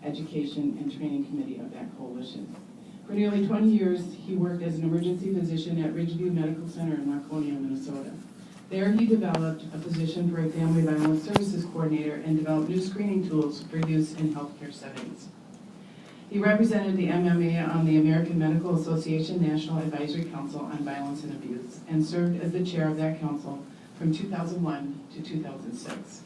Education and Training Committee of that coalition. For nearly 20 years, he worked as an emergency physician at Ridgeview Medical Center in Laconia, Minnesota. There, he developed a position for a family violence services coordinator and developed new screening tools for use in healthcare settings. He represented the MMA on the American Medical Association National Advisory Council on Violence and Abuse and served as the chair of that council from 2001 to 2006.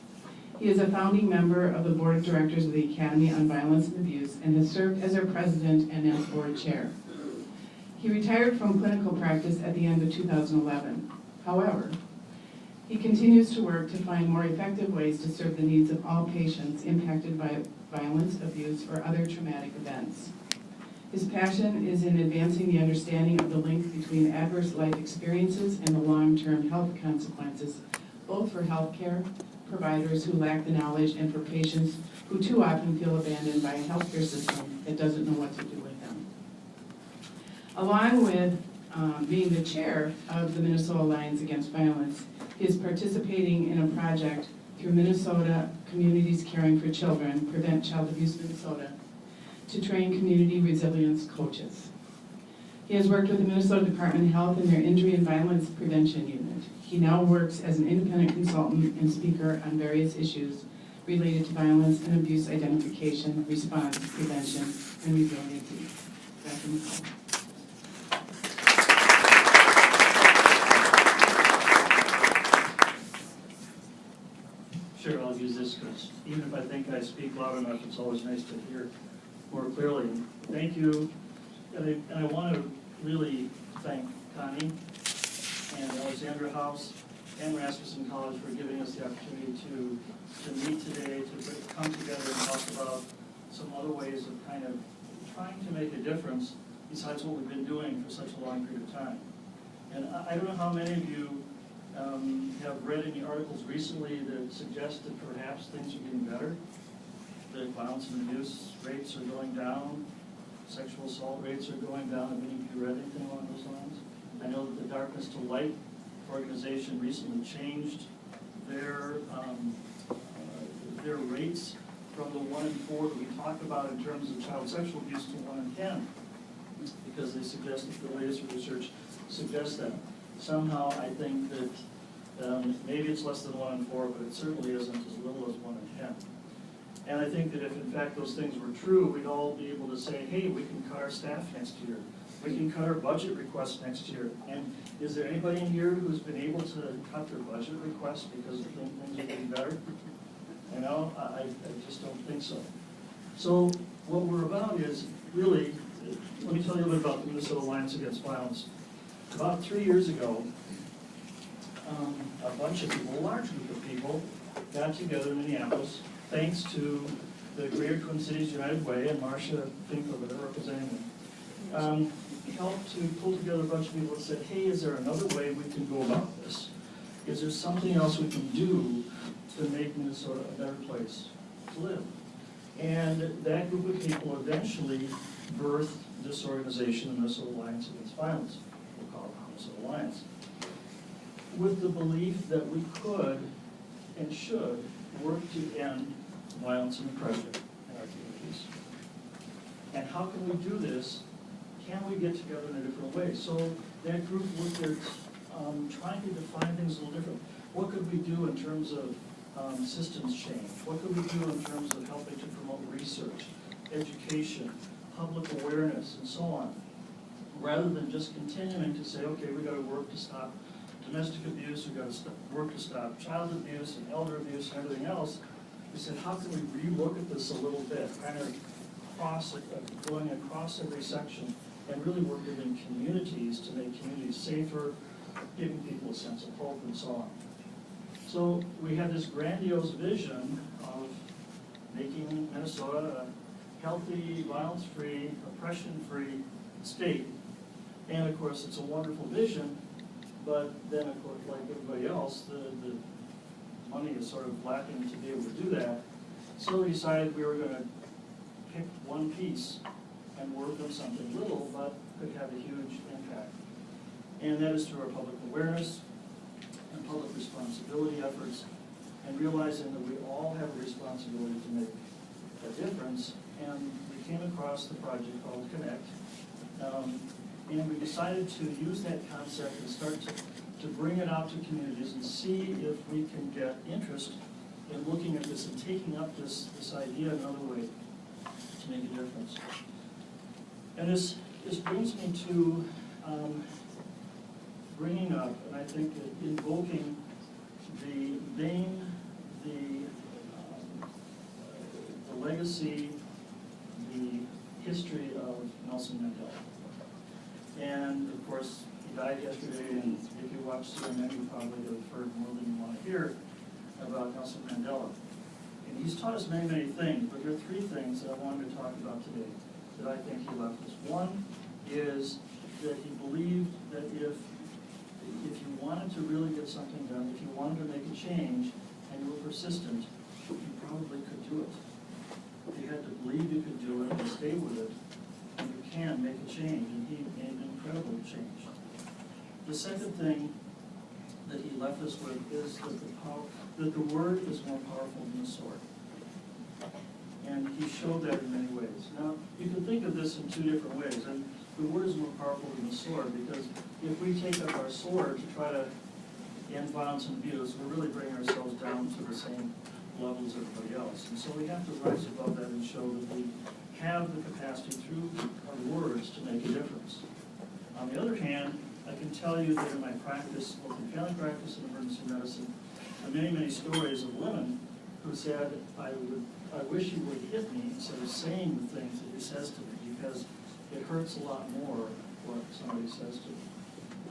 He is a founding member of the board of directors of the Academy on Violence and Abuse and has served as their president and as board chair. He retired from clinical practice at the end of 2011. However, he continues to work to find more effective ways to serve the needs of all patients impacted by violence, abuse, or other traumatic events. His passion is in advancing the understanding of the link between adverse life experiences and the long-term health consequences, both for healthcare providers who lack the knowledge and for patients who too often feel abandoned by a healthcare system that doesn't know what to do with them. Along with being the chair of the Minnesota Alliance Against Violence, he is participating in a project through Minnesota Communities Caring for Children, Prevent Child Abuse Minnesota, to train community resilience coaches. He has worked with the Minnesota Department of Health in their Injury and Violence Prevention Unit. He now works as an independent consultant and speaker on various issues related to violence and abuse identification, response, prevention, and resiliency. Dr. McCullough. Sure, I'll use this because even if I think I speak loud enough, it's always nice to hear more clearly. Thank you, and I want to really thank Connie and Alexandra House and Rasmussen College for giving us the opportunity to meet today, to come together and talk about some other ways of kind of trying to make a difference besides what we've been doing for such a long period of time. And I don't know how many of you have read any articles recently that suggest that perhaps things are getting better, that violence and abuse rates are going down, sexual assault rates are going down. Have any of you read anything along those lines? I know that the Darkness to Light organization recently changed their rates from the 1 in 4 that we talk about in terms of child sexual abuse to 1 in 10, because they suggest that the latest research suggests that. Somehow I think that maybe it's less than 1 in 4, but it certainly isn't as little as 1 in 10. And I think that if in fact those things were true, we'd all be able to say, hey, we can cut our staff next year. We can cut our budget requests next year. And is there anybody in here who's been able to cut their budget requests because things are getting better? You know, I just don't think so. So what we're about is really, let me tell you a little bit about the Minnesota Alliance Against Violence. About 3 years ago, a bunch of people, a large group of people, got together in Minneapolis, thanks to the Greater Twin Cities United Way and Marcia Fink over there representing them, helped to pull together a bunch of people and said, hey, is there another way we can go about this? Is there something else we can do to make Minnesota a better place to live? And that group of people eventually birthed this organization, the Minnesota Alliance Against Violence. We'll call it the Minnesota Alliance, with the belief that we could and should work to end violence and oppression in our communities. And how can we do this? Can we get together in a different way? So that group looked at trying to define things a little different. What could we do in terms of systems change? What could we do in terms of helping to promote research, education, public awareness, and so on? Rather than just continuing to say, okay, we got to work to stop domestic abuse, we got to work to stop child abuse and elder abuse and everything else, we said, how can we relook at this a little bit, kind of going across every section, and really work within communities to make communities safer, giving people a sense of hope, and so on. So we had this grandiose vision of making Minnesota a healthy, violence-free, oppression-free state. And of course, it's a wonderful vision, but then of course, like everybody else, the money is sort of lacking to be able to do that. So we decided we were going to pick one piece and work on something little, but could have a huge impact. And that is through our public awareness and public responsibility efforts, and realizing that we all have a responsibility to make a difference, and we came across the project called Connect. And we decided to use that concept and start to bring it out to communities and see if we can get interest in looking at this and taking up this idea another way to make a difference. And this brings me to bringing up, and I think that invoking the name, the legacy, the history of Nelson Mandela. And of course, he died yesterday, and if you watch CNN, you probably have heard more than you want to hear about Nelson Mandela. And he's taught us many, many things, but there are three things that I wanted to talk about today that I think he left us. One is that he believed that if you wanted to really get something done, if you wanted to make a change, and you were persistent, you probably could do it. You had to believe you could do it and stay with it, and you can make a change, and he made an incredible change. The second thing that he left us with is that the word is more powerful than the sword. And he showed that in many ways. Now, you can think of this in two different ways, and the word is more powerful than the sword, because if we take up our sword to try to end violence and abuse, we're really bringing ourselves down to the same level as everybody else. And so we have to rise above that and show that we have the capacity through our words to make a difference. On the other hand, I can tell you that in my practice, both in family practice and emergency medicine, there are many, many stories of women who said, I wish you would hit me instead of saying the things that he says to me, because it hurts a lot more what somebody says to me.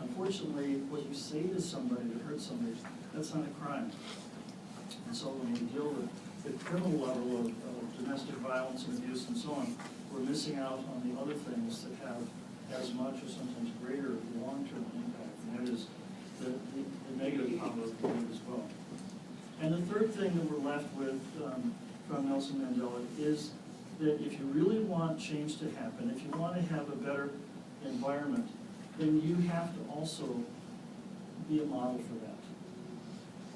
Unfortunately, what you say to somebody that hurts somebody, that's not a crime. And so when we deal with the criminal level of domestic violence and abuse and so on, we're missing out on the other things that have as much or sometimes greater long-term impact, and that is the negative power of the word as well. And the third thing that we're left with from Nelson Mandela is that if you really want change to happen, if you want to have a better environment, then you have to also be a model for that.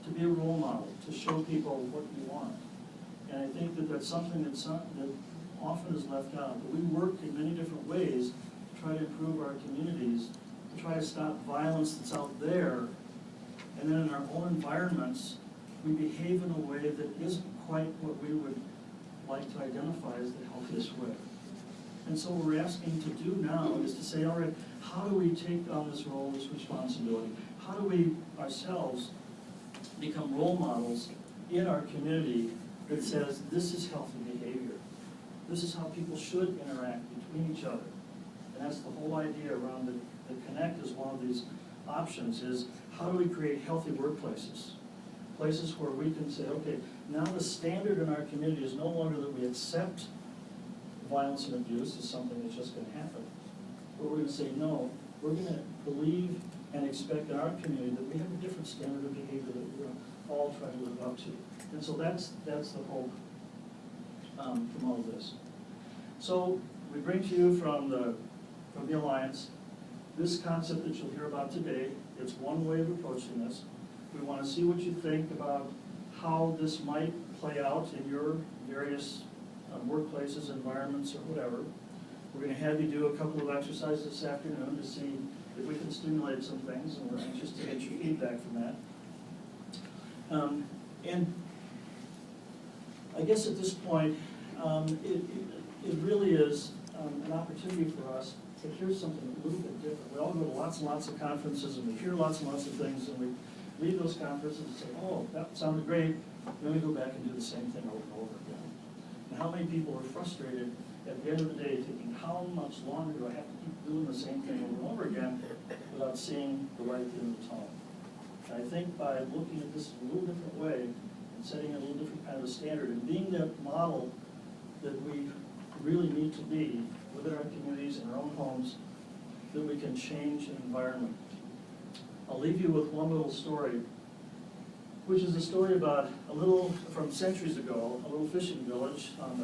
To be a role model, to show people what you want. And I think that that's something that often is left out. But we work in many different ways to try to improve our communities, to try to stop violence that's out there, and then in our own environments, we behave in a way that isn't quite what we would like to identify as the healthiest way. And so what we're asking to do now is to say, all right, how do we take on this role, this responsibility? How do we ourselves become role models in our community that says this is healthy behavior? This is how people should interact between each other. And that's the whole idea around the Connect is one of these options, is how do we create healthy workplaces? Places where we can say, okay, now the standard in our community is no longer that we accept violence and abuse as something that's just going to happen. But we're going to say, no, we're going to believe and expect in our community that we have a different standard of behavior that we're going to all try to live up to. And so that's the hope from all of this. So we bring to you from the Alliance this concept that you'll hear about today. It's one way of approaching this. We want to see what you think about how this might play out in your various workplaces, environments, or whatever. We're going to have you do a couple of exercises this afternoon to see if we can stimulate some things, and we're anxious to get your feedback from that. And I guess at this point, it really is an opportunity for us to hear something a little bit different. We all go to lots and lots of conferences, and we hear lots and lots of things, and we leave those conferences and say, oh, that sounded great. Then we go back and do the same thing over and over again. And how many people are frustrated at the end of the day thinking, how much longer do I have to keep doing the same thing over and over again without seeing the light at the end of the tunnel? And I think by looking at this in a little different way and setting a little different kind of standard and being that model that we really need to be within our communities and our own homes, that we can change an environment. I'll leave you with one little story, which is a story about from centuries ago, a little fishing village on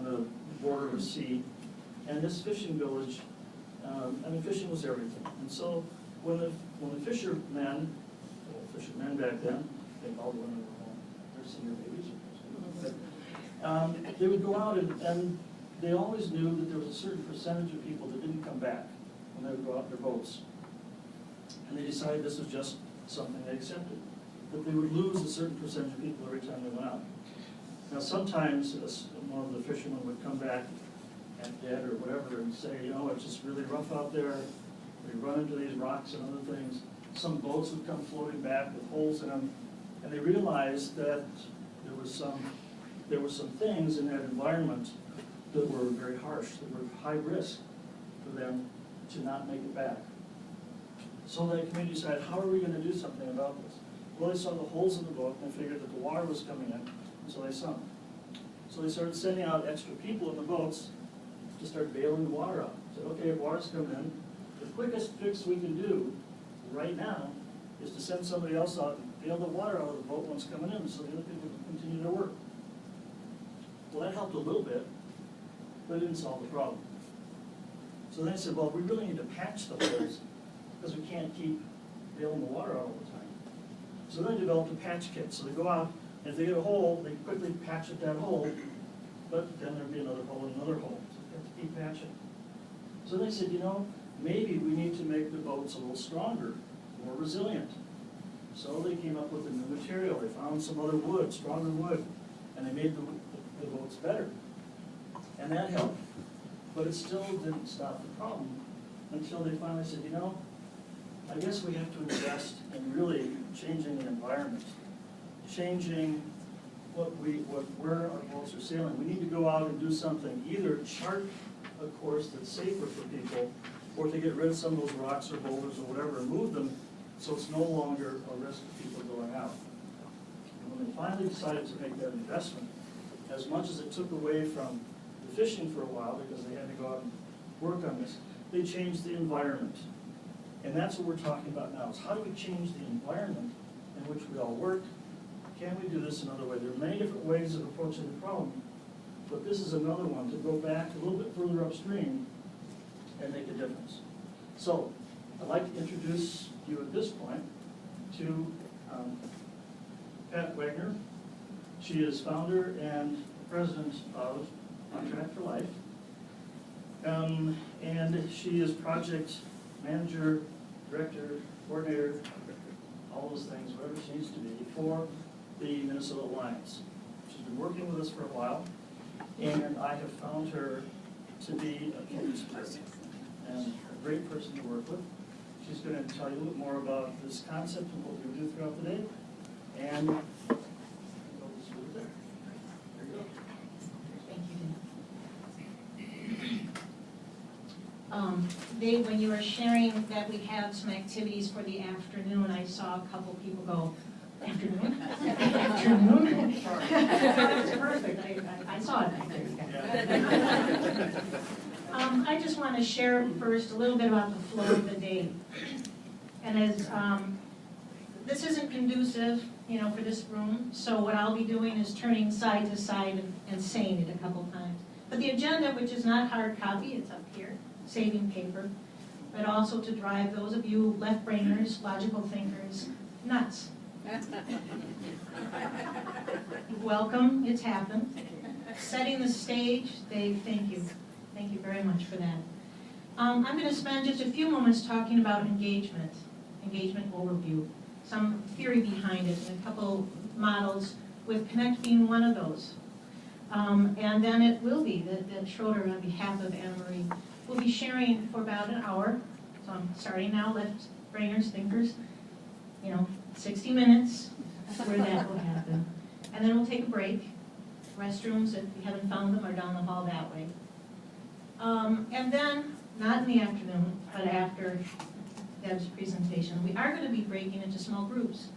the border of the sea. And this fishing village, fishing was everything. And so when the fishermen back then, they called women home, nursing their babies, they would go out and they always knew that there was a certain percentage of people that didn't come back when they would go out in their boats. And they decided this was just something they accepted, that they would lose a certain percentage of people every time they went out. Now sometimes one of the fishermen would come back and dead or whatever and say, you know, it's just really rough out there. We run into these rocks and other things. Some boats would come floating back with holes in them, and they realized that there were some things in that environment that were very harsh, that were high risk for them to not make it back. So the committee decided, how are we going to do something about this? Well, they saw the holes in the boat and they figured that the water was coming in, and so they sunk. So they started sending out extra people in the boats to start bailing the water out. Said, okay, if water's coming in, the quickest fix we can do right now is to send somebody else out and bail the water out of the boat when it's coming in so the other people can continue their work. Well, that helped a little bit, but it didn't solve the problem. So then they said, well, we really need to patch the holes because we can't keep bailing the water out all the time. So then they developed a patch kit. So they go out, and if they get a hole, they quickly patch at that hole, but then there'd be another hole and another hole. So they have to keep patching. So they said, you know, maybe we need to make the boats a little stronger, more resilient. So they came up with a new material. They found some other wood, stronger wood, and they made the boats better. And that helped. But it still didn't stop the problem until they finally said, you know, I guess we have to invest in really changing the environment, changing where our boats are sailing. We need to go out and do something, either chart a course that's safer for people, or to get rid of some of those rocks or boulders or whatever and move them so it's no longer a risk of people going out. And when they finally decided to make that investment, as much as it took away from the fishing for a while because they had to go out and work on this, they changed the environment. And that's what we're talking about now, is how do we change the environment in which we all work? Can we do this another way? There are many different ways of approaching the problem, but this is another one, to go back a little bit further upstream and make a difference. So, I'd like to introduce you at this point to Pat Wagner. She is founder and president of On Track for Life. And she is project manager, director, coordinator, all those things, whatever she needs to be, for the Minnesota Alliance. She's been working with us for a while, and I have found her to be a kindred spirit and a great person to work with. She's going to tell you a little bit more about this concept and what we do throughout the day, and I'll just leave it there. There you go. Thank you, Dan. Dave, when you were sharing that we have some activities for the afternoon, I saw a couple people go, afternoon? Afternoon? That's perfect. I saw it. I just want to share first a little bit about the flow of the day. And as this isn't conducive, you know, for this room, so what I'll be doing is turning side to side and saying it a couple times. But the agenda, which is not hard copy, it's up here, saving paper, but also to drive those of you left-brainers, logical thinkers, nuts. Welcome, it's happened. Setting the stage, Dave, thank you. Thank you very much for that. I'm going to spend just a few moments talking about engagement overview, some theory behind it, and a couple models, with Connect being one of those. And then it will be that Schroeder, on behalf of Anna Marie, will be sharing for about an hour. So I'm starting now, left-brainers, thinkers, 60 minutes where that will happen. And then we'll take a break. Restrooms, if you haven't found them, are down the hall that way. And then, not in the afternoon, but after Deb's presentation, we are going to be breaking into small groups.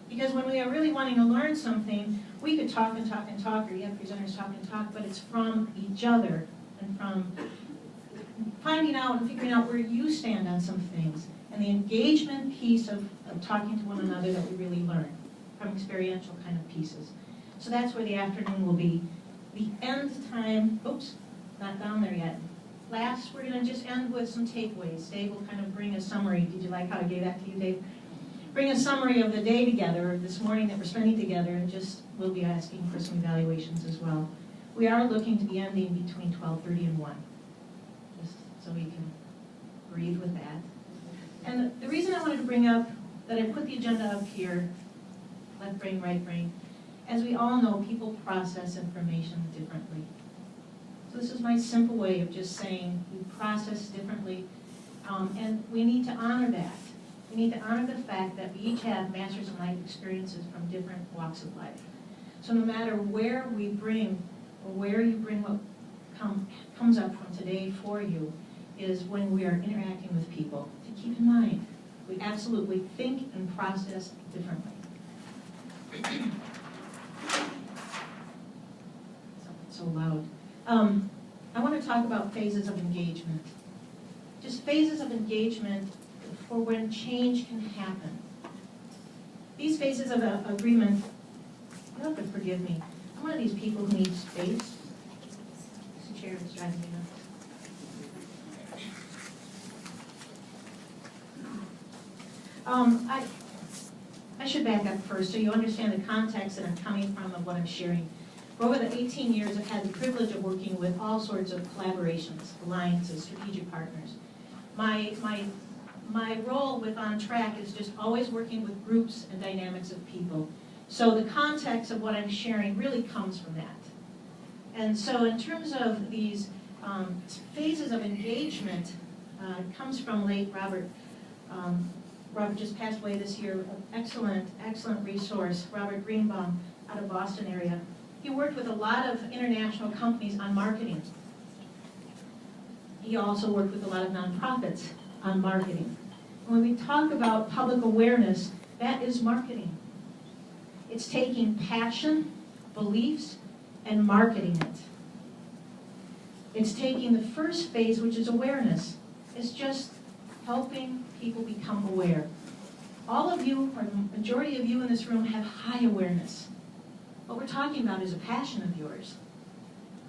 Because when we are really wanting to learn something, we could talk and talk and talk, or you have presenters talk and talk, but it's from each other and from finding out and figuring out where you stand on some things. And the engagement piece of talking to one another that we really learn from experiential kind of pieces. So that's where the afternoon will be. The end time, oops, not down there yet. Last, we're going to just end with some takeaways. Dave will kind of bring a summary. Did you like how I gave that to you, Dave? Bring a summary of the day together, this morning that we're spending together, and just we'll be asking for some evaluations as well. We are looking to be ending between 12:30 and 1, just so we can breathe with that. And the reason I wanted to bring up that I put the agenda up here, left brain, right brain, as we all know, people process information differently. So this is my simple way of just saying we process differently, and we need to honor that. We need to honor the fact that we each have masters in life experiences from different walks of life. So no matter where we bring, or where you bring what comes up from today for you, is when we are interacting with people, to keep in mind, we absolutely think and process differently. So loud. I want to talk about phases of engagement. Just phases of engagement for when change can happen. These phases of agreement, you'll have to forgive me. I'm one of these people who needs space. This chair is driving me nuts. I should back up first so you understand the context that I'm coming from of what I'm sharing. For over the 18 years, I've had the privilege of working with all sorts of collaborations, alliances, strategic partners. My role with On Track is just always working with groups and dynamics of people. So the context of what I'm sharing really comes from that. And so in terms of these phases of engagement, it comes from late Robert. Robert just passed away this year, excellent resource, Robert Greenbaum out of Boston area. He worked with a lot of international companies on marketing. He also worked with a lot of nonprofits on marketing. When we talk about public awareness, that is marketing. It's taking passion, beliefs, and marketing it. It's taking the first phase, which is awareness. It's just helping people become aware. All of you, or the majority of you in this room, have high awareness. What we're talking about is a passion of yours.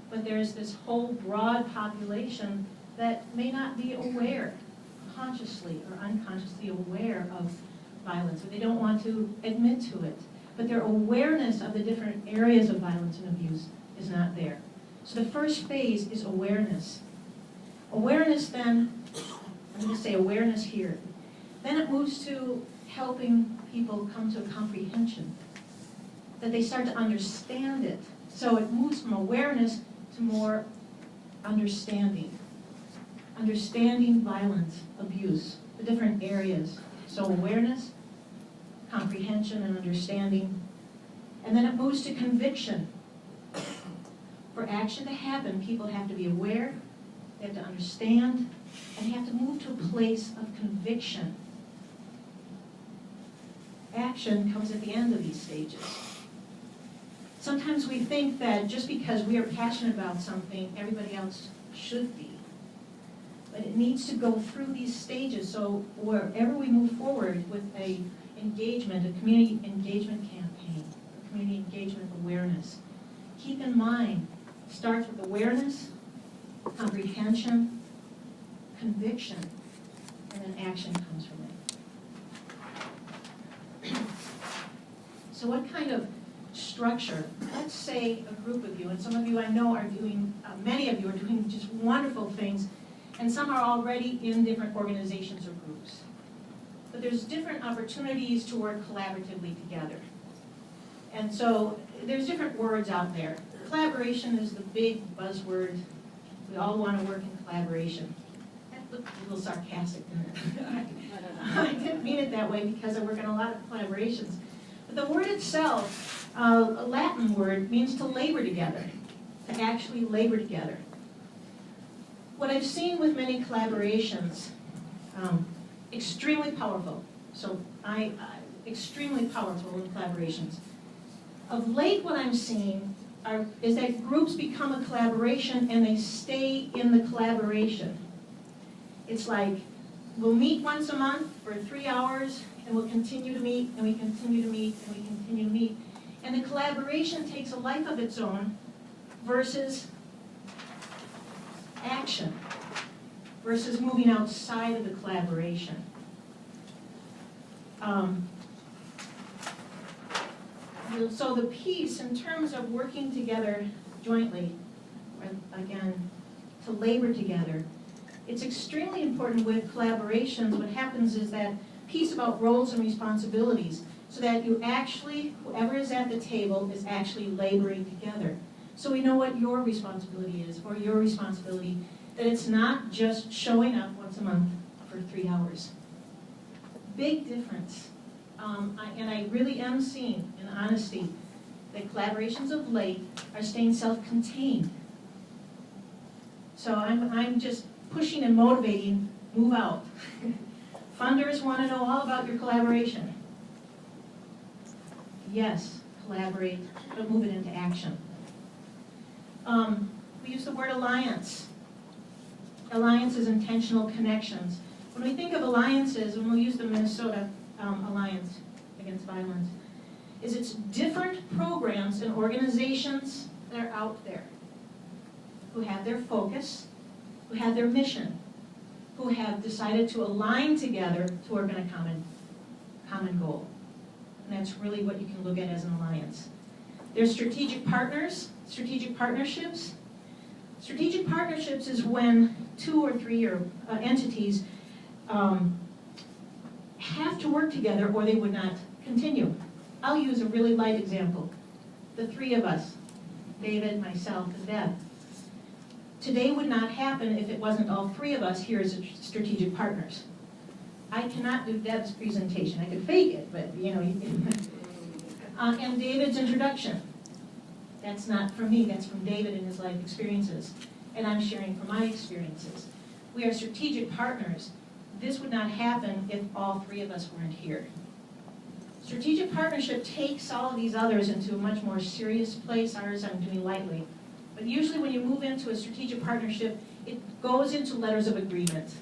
But there's this whole broad population that may not be aware, consciously or unconsciously aware of violence, or they don't want to admit to it. But their awareness of the different areas of violence and abuse is not there. So the first phase is awareness. Awareness then, I'm going to say awareness here. Then it moves to helping people come to a comprehension, that they start to understand it. So it moves from awareness to more understanding. Understanding violence, abuse, the different areas. So awareness, comprehension, and understanding. And then it moves to conviction. For action to happen, people have to be aware, they have to understand, and they have to move to a place of conviction. Action comes at the end of these stages. Sometimes we think that just because we are passionate about something, everybody else should be. But it needs to go through these stages, so wherever we move forward with a engagement, a community engagement campaign, a community engagement awareness, keep in mind, it starts with awareness, comprehension, conviction, and then action comes from it. So what kind of structure? Let's say a group of you, and some of you I know are doing, many of you are doing just wonderful things, and some are already in different organizations or groups. But there's different opportunities to work collaboratively together. And so there's different words out there. Collaboration is the big buzzword. We all want to work in collaboration. That looked a little sarcastic, didn't it? I didn't mean it that way because I work in a lot of collaborations. But the word itself, a Latin word, means to labor together, to actually labor together. What I've seen with many collaborations, extremely powerful. So extremely powerful in collaborations. Of late, what I'm seeing is that groups become a collaboration and they stay in the collaboration. It's like, we'll meet once a month for 3 hours, and we'll continue to meet, and we continue to meet, and we continue to meet. And the collaboration takes a life of its own versus action, versus moving outside of the collaboration. So the piece in terms of working together jointly, or again, to labor together. It's extremely important with collaborations. What happens is that piece about roles and responsibilities, so that you actually, whoever is at the table is actually laboring together. So we know what your responsibility is, or your responsibility, that it's not just showing up once a month for 3 hours. Big difference. And I really am seeing, in honesty, that collaborations of late are staying self-contained. So I'm just pushing and motivating, move out. Funders want to know all about your collaboration. Yes, collaborate, but move it into action. We use the word alliance. Alliance is intentional connections. When we think of alliances, and we'll use the Minnesota Alliance Against Violence, is it's different programs and organizations that are out there who have their focus, who have their mission, who have decided to align together to work on a common goal. And that's really what you can look at as an alliance. There's strategic partners, strategic partnerships. Strategic partnerships is when 2 or 3 entities have to work together or they would not continue. I'll use a really light example. The 3 of us, David, myself, and Deb. Today would not happen if it wasn't all 3 of us here as strategic partners. I cannot do Deb's presentation. I could fake it, but you know. And David's introduction. That's not from me, that's from David and his life experiences. And I'm sharing from my experiences. We are strategic partners. This would not happen if all 3 of us weren't here. Strategic partnership takes all of these others into a much more serious place. Ours I'm doing lightly. But usually when you move into a strategic partnership, it goes into letters of agreement.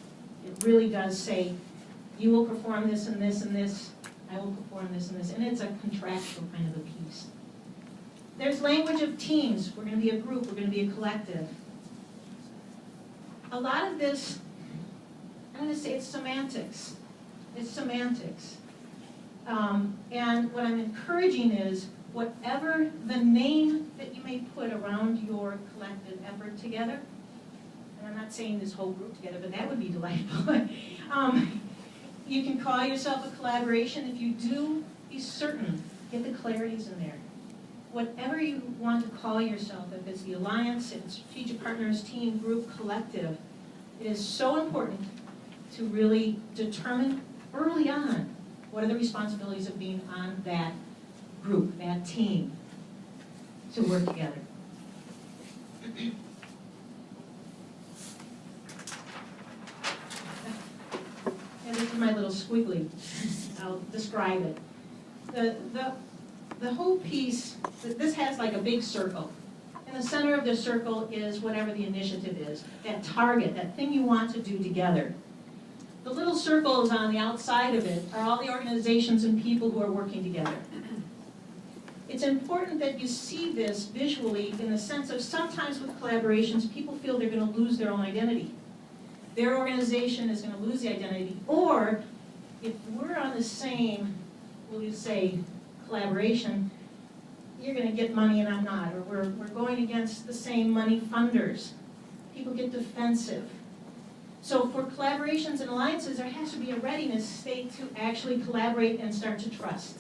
It really does say, you will perform this and this and this, I will perform this and this, and it's a contractual kind of a piece. There's language of teams. We're going to be a group, we're going to be a collective. A lot of this, I'm going to say it's semantics. It's semantics. And what I'm encouraging is, whatever the name that you may put around your collective effort together, and I'm not saying this whole group together, but that would be delightful. You can call yourself a collaboration. If you do, be certain, get the clarities in there. Whatever you want to call yourself, if it's the alliance, if it's strategic partners, team, group, collective, it is so important to really determine early on what are the responsibilities of being on that group, that team, to work together. And this is my little squiggly. I'll describe it. The whole piece, this has like a big circle. In the center of the circle is whatever the initiative is, that target, that thing you want to do together. The little circles on the outside of it are all the organizations and people who are working together. It's important that you see this visually in the sense of sometimes with collaborations, people feel they're going to lose their own identity. Their organization is going to lose the identity. Or if we're on the same, we'll say, collaboration, you're going to get money and I'm not. Or we're going against the same money funders. People get defensive. So for collaborations and alliances, there has to be a readiness state to actually collaborate and start to trust.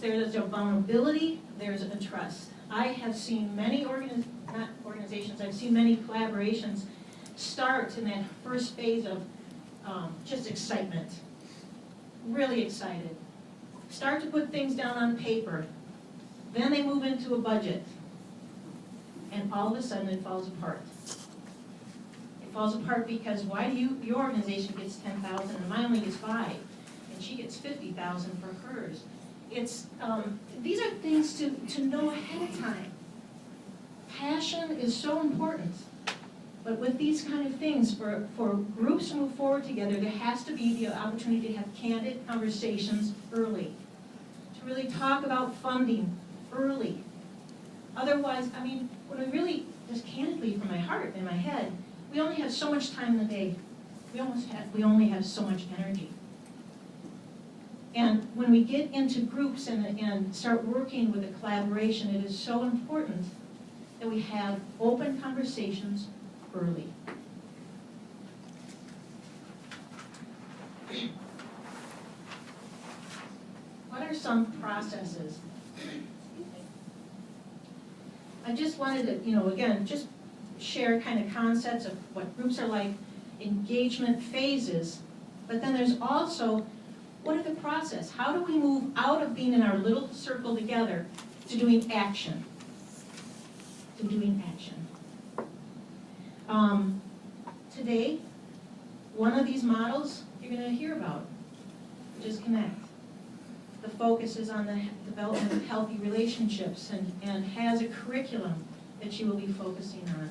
There's a vulnerability, there's a trust. I have seen many I've seen many collaborations start in that first phase of just excitement. Really excited. Start to put things down on paper. Then they move into a budget. And all of a sudden it falls apart. It falls apart because why do your organization gets 10,000 and mine only gets 5, and she gets 50,000 for hers? These are things to know ahead of time. Passion is so important. But with these kind of things, for groups to move forward together, there has to be the opportunity to have candid conversations early. To really talk about funding early. Otherwise, I mean, when we really, just candidly from my heart and my head, we only have so much time in the day. We only have so much energy. And when we get into groups and start working with a collaboration, it is so important that we have open conversations early. What are some processes? I just wanted to, again, just share kind of concepts of what groups are like, engagement phases, but then there's also, what are the process? How do we move out of being in our little circle together to doing action? Today, one of these models you're going to hear about, which is Connect. The focus is on the development of healthy relationships and has a curriculum that you will be focusing on.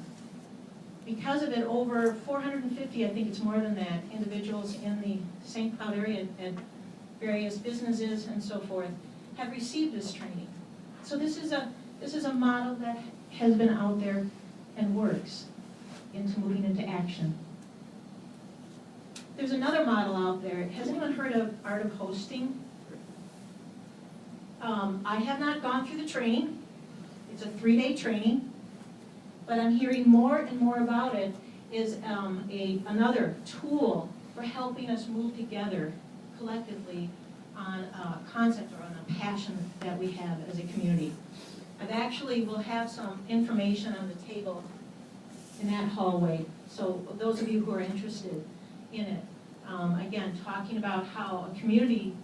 Because of it, over 450, I think it's more than that, individuals in the St. Cloud area at various businesses and so forth have received this training. So this is a model that has been out there and works into moving into action. There's another model out there. Has anyone heard of Art of Hosting? I have not gone through the training. It's a 3-day training, but I'm hearing more and more about it is another tool for helping us move together collectively on a concept or on a passion that we have as a community. We'll have some information on the table in that hallway, so those of you who are interested in it, again, talking about how a community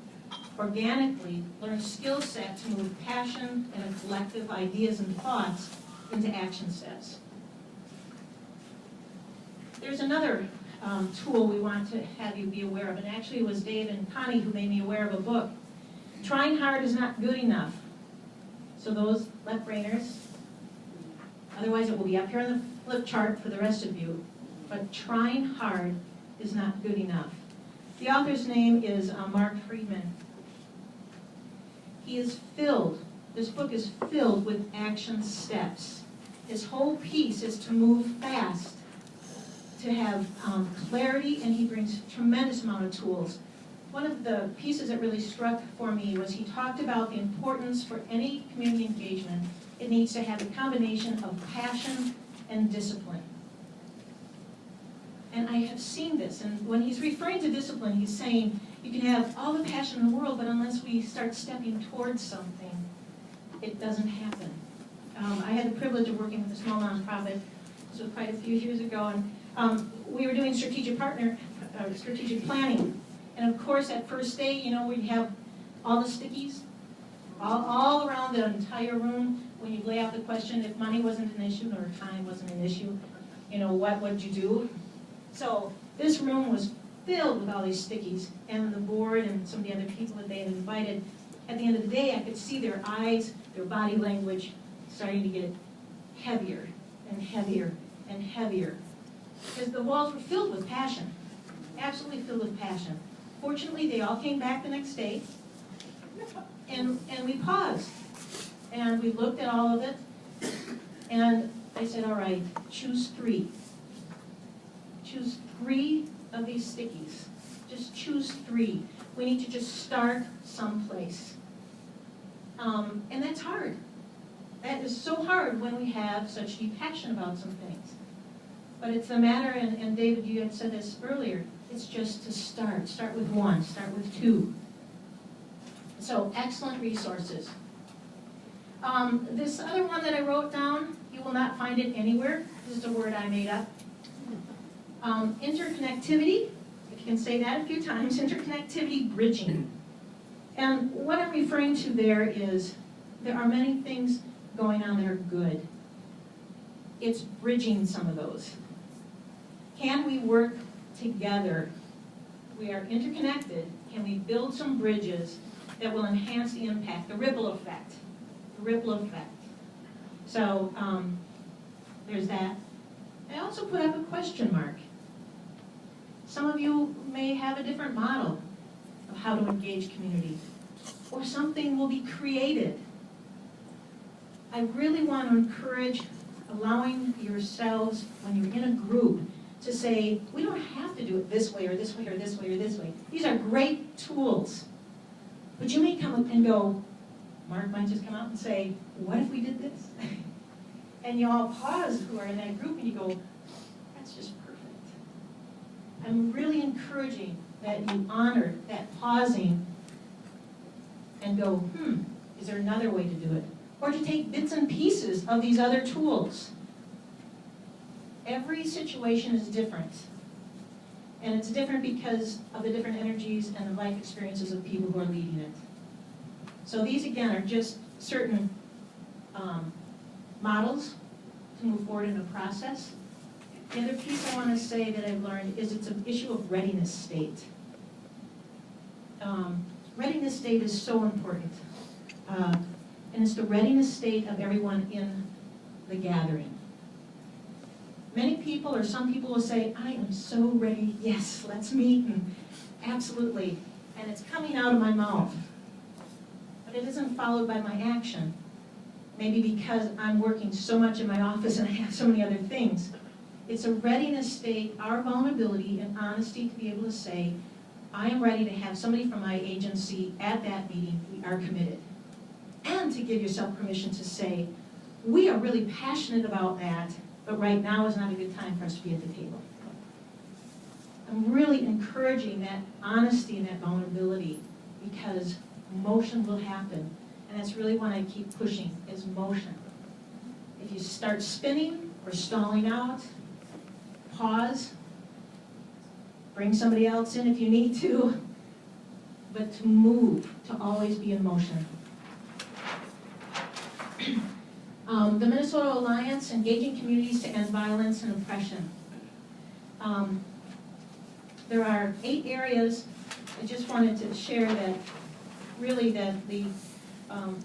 organically learns skill set to move passion and collective ideas and thoughts into action steps. There's another tool we want to have you be aware of, and actually it was Dave and Connie who made me aware of a book. Trying hard is not good enough. So those left-brainers, otherwise it will be up here on the flip chart for the rest of you, but trying hard is not good enough. The author's name is Mark Friedman. This book is filled with action steps. His whole piece is to move fast, to have clarity, and he brings a tremendous amount of tools. One of the pieces that really struck for me was he talked about the importance for any community engagement. It needs to have a combination of passion and discipline. And I have seen this, and when he's referring to discipline, he's saying you can have all the passion in the world, but unless we start stepping towards something, it doesn't happen. I had the privilege of working with a small nonprofit. This was quite a few years ago, and we were doing strategic planning. And of course, at first day, we have all the stickies, all around the entire room. When you lay out the question, if money wasn't an issue or time wasn't an issue, what would you do? So this room was filled with all these stickies, and the board and some of the other people that they had invited. At the end of the day, I could see their eyes, their body language starting to get heavier and heavier and heavier, because the walls were filled with passion, absolutely filled with passion. Fortunately, they all came back the next day, and we paused, and we looked at all of it, and I said, all right, choose 3. Choose 3 of these stickies. Just choose 3. We need to just start someplace. And that's hard. That is so hard when we have such deep passion about some things. But it's a matter, and David, you had said this earlier, it's just to start. Start with 1, start with 2. So excellent resources. This other one that I wrote down, you will not find it anywhere. This is a word I made up. Interconnectivity, if you can say that a few times, interconnectivity bridging. And what I'm referring to there is there are many things going on that are good. It's bridging some of those. Can we work together? We are interconnected. Can we build some bridges that will enhance the impact, the ripple effect? The ripple effect. So there's that. I also put up a question mark. Some of you may have a different model of how to engage community, or something will be created. I really want to encourage allowing yourselves, when you're in a group, to say, we don't have to do it this way or this way or this way or this way. These are great tools. But you may come up and go, Mark might just come out and say, what if we did this? And you all pause who are in that group and you go, that's just perfect. I'm really encouraging that you honor that pausing and go, is there another way to do it? Or to take bits and pieces of these other tools. Every situation is different. And it's different because of the different energies and the life experiences of people who are leading it. So these, again, are just certain models to move forward in a process. The other piece I want to say that I've learned is it's an issue of readiness state. Readiness state is so important. And it's the readiness state of everyone in the gathering. Many people, or some people will say, I am so ready, yes, let's meet, and absolutely. And it's coming out of my mouth. But it isn't followed by my action. Maybe because I'm working so much in my office and I have so many other things. It's a readiness state, our vulnerability and honesty to be able to say, I am ready to have somebody from my agency at that meeting, we are committed. And to give yourself permission to say, we are really passionate about that, but right now is not a good time for us to be at the table. I'm really encouraging that honesty and that vulnerability because motion will happen. And that's really what I keep pushing, is motion. If you start spinning or stalling out, pause, bring somebody else in if you need to, but to move, to always be in motion. The Minnesota Alliance, Engaging Communities to End Violence and Oppression. There are 8 areas. I just wanted to share that really that the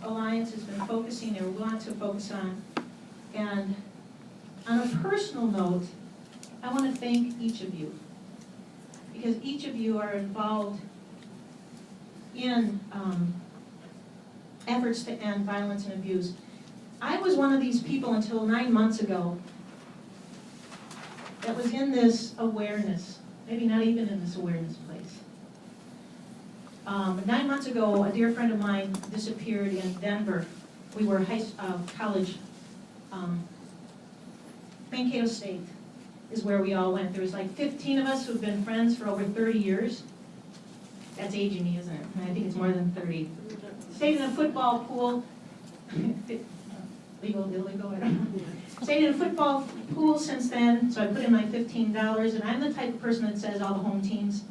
Alliance has been focusing or want to focus on. And on a personal note, I want to thank each of you because each of you are involved in efforts to end violence and abuse. I was one of these people until 9 months ago that was in this awareness, maybe not even in this awareness place. 9 months ago, a dear friend of mine disappeared in Denver. We were college. Mankato State is where we all went. There was like 15 of us who've been friends for over 30 years. That's aging me, isn't it? I think it's more than 30. Stayed in a football pool. Legal, illegal, I don't know. Stayed in a football pool since then, so I put in my $15, and I'm the type of person that says all the home teams,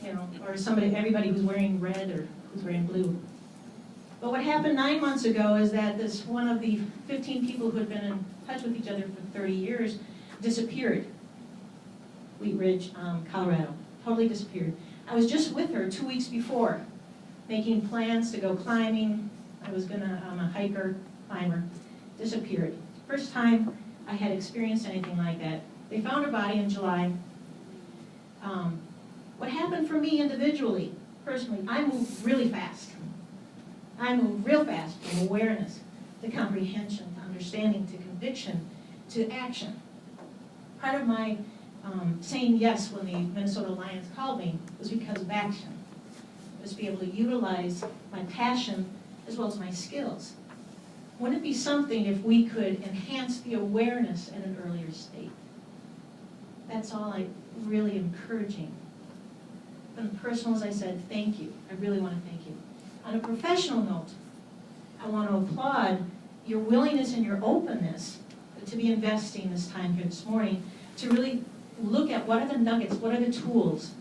you know, or everybody who's wearing red or who's wearing blue. But what happened 9 months ago is that this one of the 15 people who had been in touch with each other for 30 years disappeared. Wheat Ridge, Colorado, totally disappeared. I was just with her 2 weeks before, making plans to go climbing. I was I'm a hiker, climber, disappeared. First time I had experienced anything like that. They found her body in July. What happened for me individually, personally, I moved really fast. I moved real fast from awareness to comprehension, to understanding, to conviction, to action. Part of my saying yes when the Minnesota Alliance called me was because of action. It was to be able to utilize my passion as well as my skills. Wouldn't it be something if we could enhance the awareness at an earlier state? That's all I'm really encouraging. On personal, as I said, thank you. I really want to thank you. On a professional note, I want to applaud your willingness and your openness to be investing this time here this morning to really look at what are the nuggets, what are the tools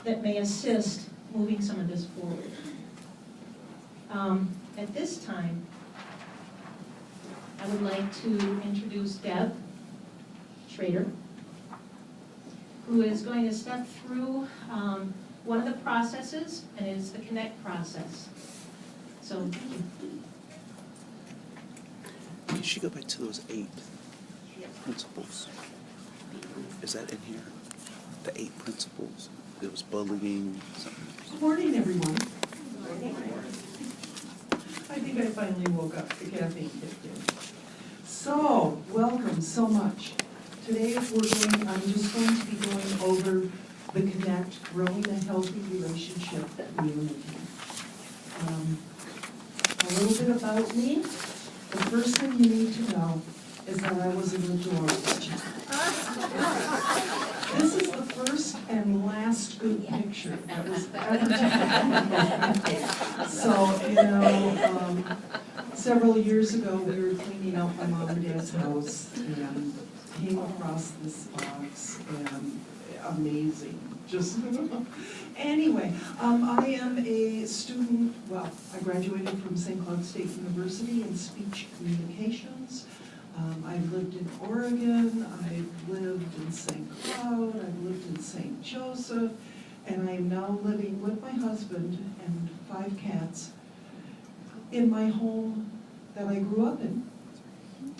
that may assist moving some of this forward. At this time, I would like to introduce Deb Schrader, who is going to step through one of the processes, and it's the Connect process. So, thank you. You should go back to those 8 principles. Is that in here? The 8 principles. It was bullying. Something. Good morning, everyone. I think I finally woke up. The caffeine kicked in. So, welcome so much. Today I'm just going to be going over the Connect, growing a healthy relationship community. A little bit about me. The first thing you need to know is that I was an adorable child. This is the first and last good picture that was ever taken. So, several years ago, we were cleaning out my mom and dad's house and came across this box and amazing, just, anyway, I am a student, well, I graduated from St. Cloud State University in speech communications. I've lived in Oregon, I've lived in St. Cloud, I've lived in St. Joseph, and I am now living with my husband and 5 cats in my home that I grew up in.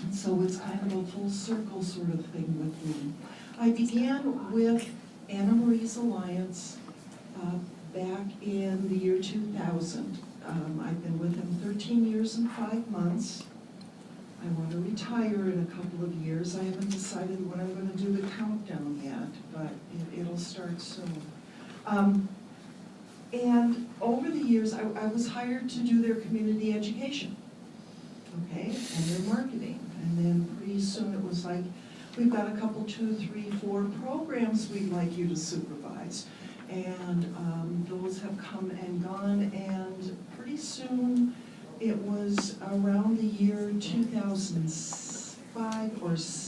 And so it's kind of a full circle sort of thing with me. I began with Anna Marie's Alliance back in the year 2000. I've been with them 13 years and 5 months. I want to retire in a couple of years. I haven't decided when I'm going to do the countdown yet, but it'll start soon. And over the years, I was hired to do their community education, okay, and their marketing. And then pretty soon it was like, we've got a couple, 2, 3, 4 programs we'd like you to supervise. And those have come and gone, and pretty soon, it was around the year 2005 or